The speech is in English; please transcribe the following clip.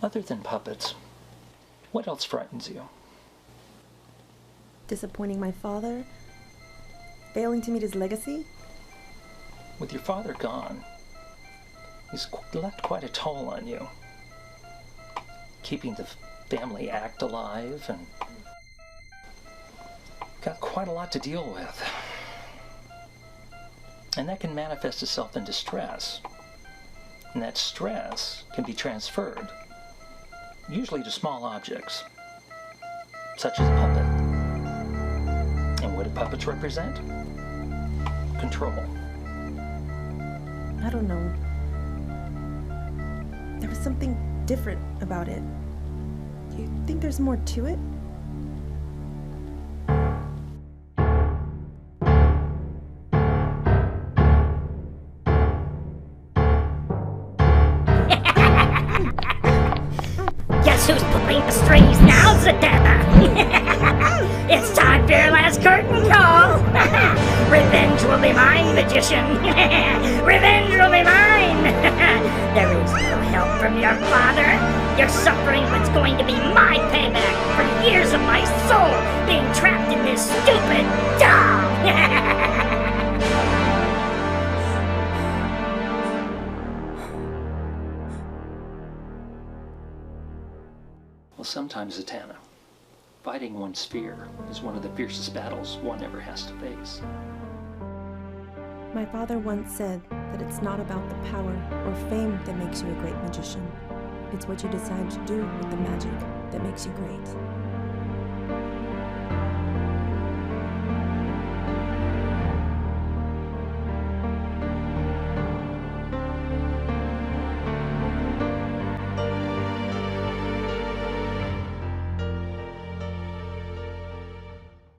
Other than puppets, what else frightens you? Disappointing my father? Failing to meet his legacy? With your father gone, he's left quite a toll on you. Keeping the family act alive and got quite a lot to deal with. And that can manifest itself into stress. And that stress can be transferred, usually to small objects, such as a puppet. And what do puppets represent? Control. I don't know. There was something different about it. Do you think there's more to it? Guess who's pulling the strings now, Zatanna? It's time for your last curtain call. Revenge will be mine, magician. Revenge will be mine. There is no help from your father. Your suffering was going to be my payback for years of my soul being trapped in this stupid doll. Well, sometimes, Zatanna, fighting one's fear is one of the fiercest battles one ever has to face. My father once said that it's not about the power or fame that makes you a great magician. It's what you decide to do with the magic that makes you great.